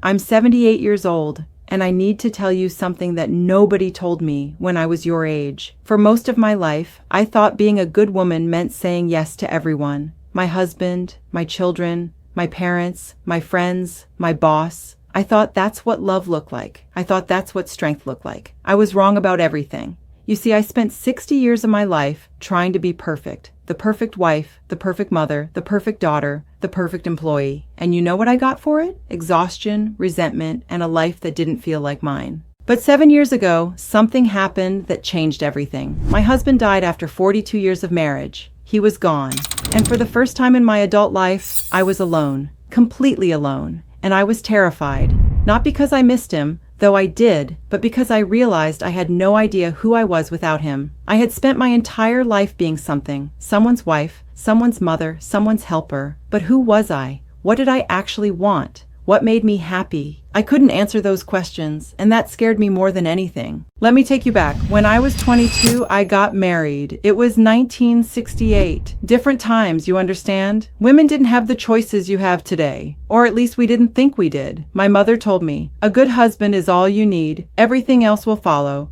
I'm 78 years old, and I need to tell you something that nobody told me when I was your age. For most of my life, I thought being a good woman meant saying yes to everyone. My husband, my children, my parents, my friends, my boss. I thought that's what love looked like. I thought that's what strength looked like. I was wrong about everything. You see, I spent 60 years of my life trying to be perfect. The perfect wife, the perfect mother, the perfect daughter, the perfect employee. And you know what I got for it? Exhaustion, resentment, and a life that didn't feel like mine. But 7 years ago, something happened that changed everything. My husband died after 42 years of marriage. He was gone. And for the first time in my adult life, I was alone. Completely alone. And I was terrified. Not because I missed him, though I did, but because I realized I had no idea who I was without him. I had spent my entire life being something, someone's wife, someone's mother, someone's helper. But who was I? What did I actually want? What made me happy? I couldn't answer those questions, and that scared me more than anything. Let me take you back. When I was 22, I got married. It was 1968. Different times, you understand? Women didn't have the choices you have today. Or at least we didn't think we did. My mother told me, a good husband is all you need. Everything else will follow.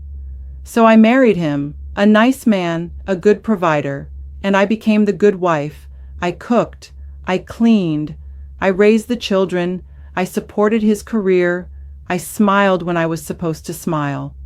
So I married him, a nice man, a good provider, and I became the good wife. I cooked. I cleaned. I raised the children. I supported his career. I smiled when I was supposed to smile.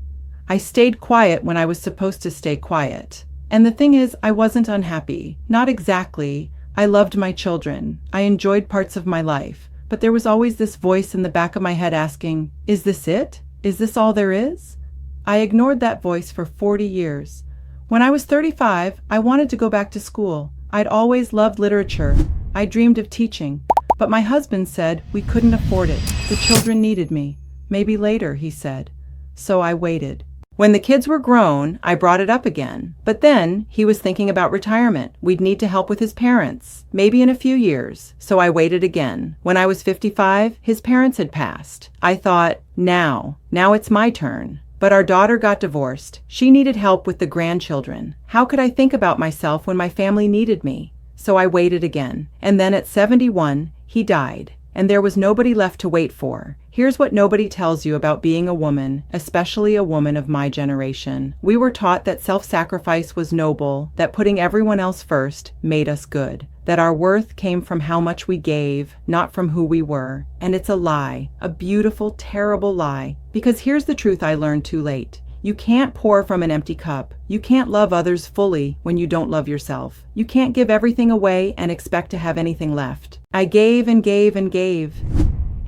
I stayed quiet when I was supposed to stay quiet. And the thing is, I wasn't unhappy. Not exactly. I loved my children. I enjoyed parts of my life. But there was always this voice in the back of my head asking, is this it? Is this all there is? I ignored that voice for 40 years. When I was 35, I wanted to go back to school. I'd always loved literature. I dreamed of teaching. But my husband said we couldn't afford it. The children needed me. Maybe later, he said. So I waited. When the kids were grown, I brought it up again. But then he was thinking about retirement. We'd need to help with his parents, maybe in a few years. So I waited again. When I was 55, his parents had passed. I thought, now it's my turn. But our daughter got divorced. She needed help with the grandchildren. How could I think about myself when my family needed me? So I waited again. And then at 71, he died, and there was nobody left to wait for. Here's what nobody tells you about being a woman, especially a woman of my generation. We were taught that self-sacrifice was noble, that putting everyone else first made us good, that our worth came from how much we gave, not from who we were. And it's a lie, a beautiful, terrible lie, because here's the truth I learned too late. You can't pour from an empty cup. You can't love others fully when you don't love yourself. You can't give everything away and expect to have anything left. I gave and gave and gave.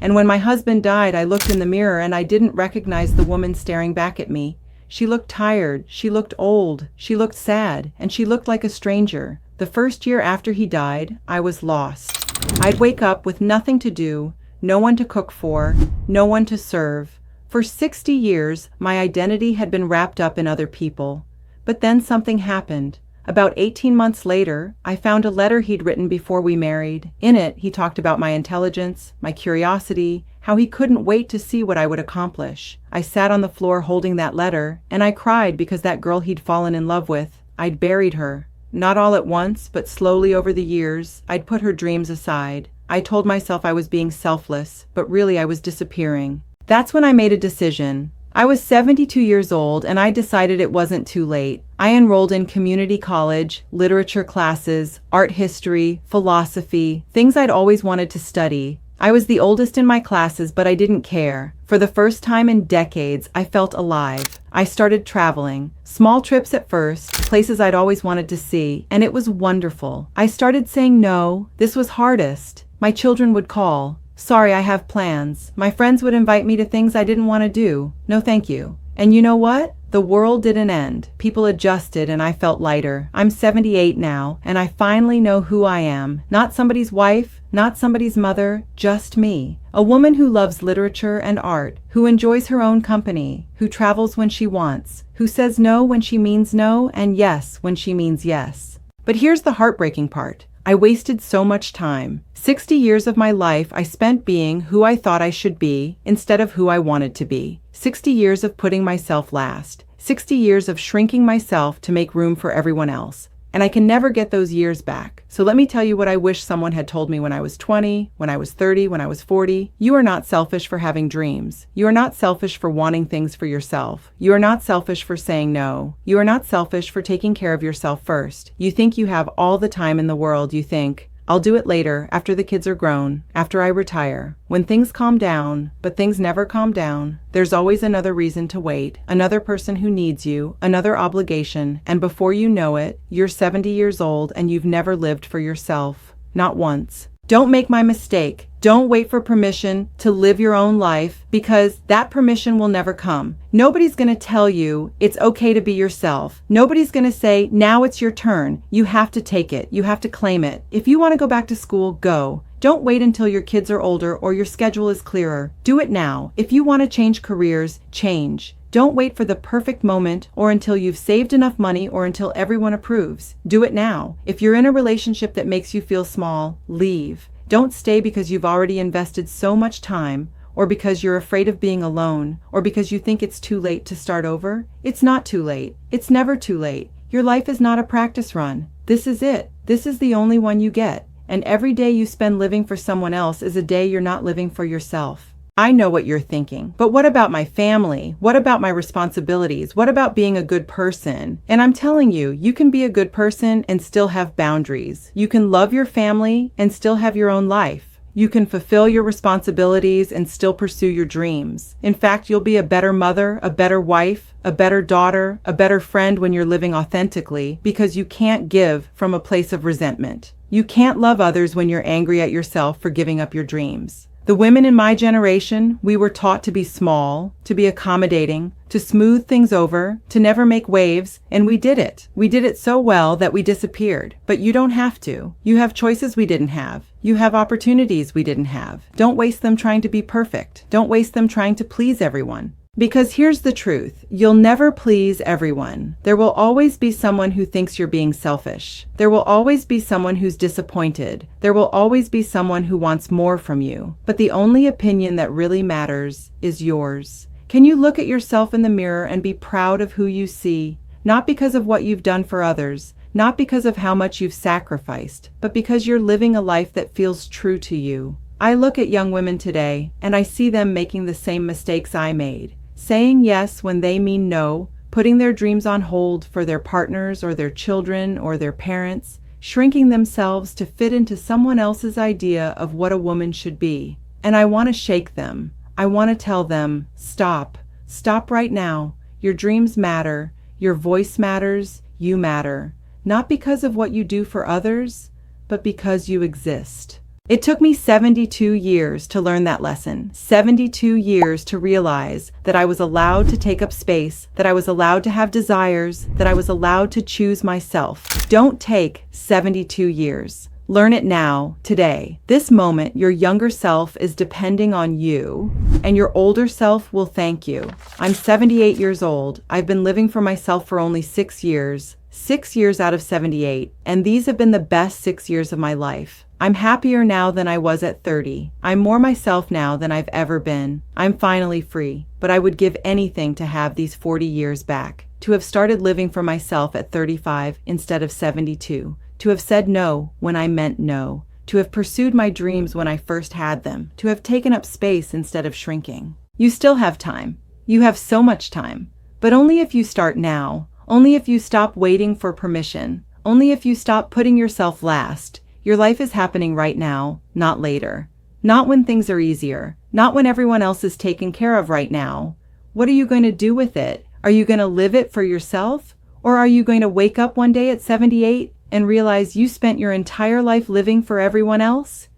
And when my husband died, I looked in the mirror and I didn't recognize the woman staring back at me. She looked tired, she looked old, she looked sad, and she looked like a stranger. The first year after he died, I was lost. I'd wake up with nothing to do, no one to cook for, no one to serve. For 60 years, my identity had been wrapped up in other people. But then something happened. About 18 months later, I found a letter he'd written before we married. In it, he talked about my intelligence, my curiosity, how he couldn't wait to see what I would accomplish. I sat on the floor holding that letter, and I cried because that girl he'd fallen in love with, I'd buried her. Not all at once, but slowly over the years, I'd put her dreams aside. I told myself I was being selfless, but really I was disappearing. That's when I made a decision. I was 72 years old and I decided it wasn't too late. I enrolled in community college, literature classes, art history, philosophy, things I'd always wanted to study. I was the oldest in my classes, but I didn't care. For the first time in decades, I felt alive. I started traveling. Small trips at first, places I'd always wanted to see, and it was wonderful. I started saying no. This was hardest. My children would call. Sorry, I have plans. My friends would invite me to things I didn't want to do. No, thank you. And you know what? The world didn't end. People adjusted and I felt lighter. I'm 78 now, and I finally know who I am. Not somebody's wife, not somebody's mother, just me. A woman who loves literature and art, who enjoys her own company, who travels when she wants, who says no when she means no, and yes when she means yes. But here's the heartbreaking part. I wasted so much time. 60 years of my life I spent being who I thought I should be instead of who I wanted to be. 60 years of putting myself last. 60 years of shrinking myself to make room for everyone else. and I can never get those years back. So let me tell you what I wish someone had told me when I was 20, when I was 30, when I was 40. You are not selfish for having dreams. You are not selfish for wanting things for yourself. You are not selfish for saying no. You are not selfish for taking care of yourself first. You think you have all the time in the world. You think, I'll do it later, after the kids are grown, after I retire, when things calm down, but things never calm down. There's always another reason to wait, another person who needs you, another obligation, and before you know it, you're 70 years old and you've never lived for yourself. Not once. Don't make my mistake. Don't wait for permission to live your own life, because that permission will never come. Nobody's going to tell you it's okay to be yourself. Nobody's going to say, now it's your turn. You have to take it. You have to claim it. If you want to go back to school, go. Don't wait until your kids are older or your schedule is clearer. Do it now. If you want to change careers, change. Don't wait for the perfect moment or until you've saved enough money or until everyone approves. Do it now. If you're in a relationship that makes you feel small, leave. Don't stay because you've already invested so much time, or because you're afraid of being alone, or because you think it's too late to start over. It's not too late. It's never too late. Your life is not a practice run. This is it. This is the only one you get. And every day you spend living for someone else is a day you're not living for yourself. I know what you're thinking, but what about my family? What about my responsibilities? What about being a good person? And I'm telling you, you can be a good person and still have boundaries. You can love your family and still have your own life. You can fulfill your responsibilities and still pursue your dreams. In fact, you'll be a better mother, a better wife, a better daughter, a better friend when you're living authentically, because you can't give from a place of resentment. You can't love others when you're angry at yourself for giving up your dreams. The women in my generation, we were taught to be small, to be accommodating, to smooth things over, to never make waves, and we did it. We did it so well that we disappeared. But you don't have to. You have choices we didn't have. You have opportunities we didn't have. Don't waste them trying to be perfect. Don't waste them trying to please everyone. Because here's the truth, you'll never please everyone. There will always be someone who thinks you're being selfish. There will always be someone who's disappointed. There will always be someone who wants more from you. But the only opinion that really matters is yours. Can you look at yourself in the mirror and be proud of who you see? Not because of what you've done for others, not because of how much you've sacrificed, but because you're living a life that feels true to you. I look at young women today, and I see them making the same mistakes I made. Saying yes when they mean no, putting their dreams on hold for their partners or their children or their parents, shrinking themselves to fit into someone else's idea of what a woman should be. And I want to shake them. I want to tell them, stop. Stop right now. Your dreams matter. Your voice matters. You matter. Not because of what you do for others, but because you exist. It took me 72 years to learn that lesson, 72 years to realize that I was allowed to take up space, that I was allowed to have desires, that I was allowed to choose myself. Don't take 72 years. Learn it now, today. This moment, your younger self is depending on you, and your older self will thank you. I'm 78 years old. I've been living for myself for only 6 years. 6 years out of 78, and these have been the best 6 years of my life. I'm happier now than I was at 30. I'm more myself now than I've ever been. I'm finally free, but I would give anything to have these 40 years back, to have started living for myself at 35 instead of 72, to have said no when I meant no, to have pursued my dreams when I first had them, to have taken up space instead of shrinking. You still have time. You have so much time, but only if you start now. Only if you stop waiting for permission. Only if you stop putting yourself last. Your life is happening right now, not later. Not when things are easier. Not when everyone else is taken care of right now. What are you going to do with it? Are you going to live it for yourself? Or are you going to wake up one day at 78 and realize you spent your entire life living for everyone else?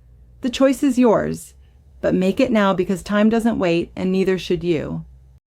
The choice is yours. But make it now, because time doesn't wait, and neither should you.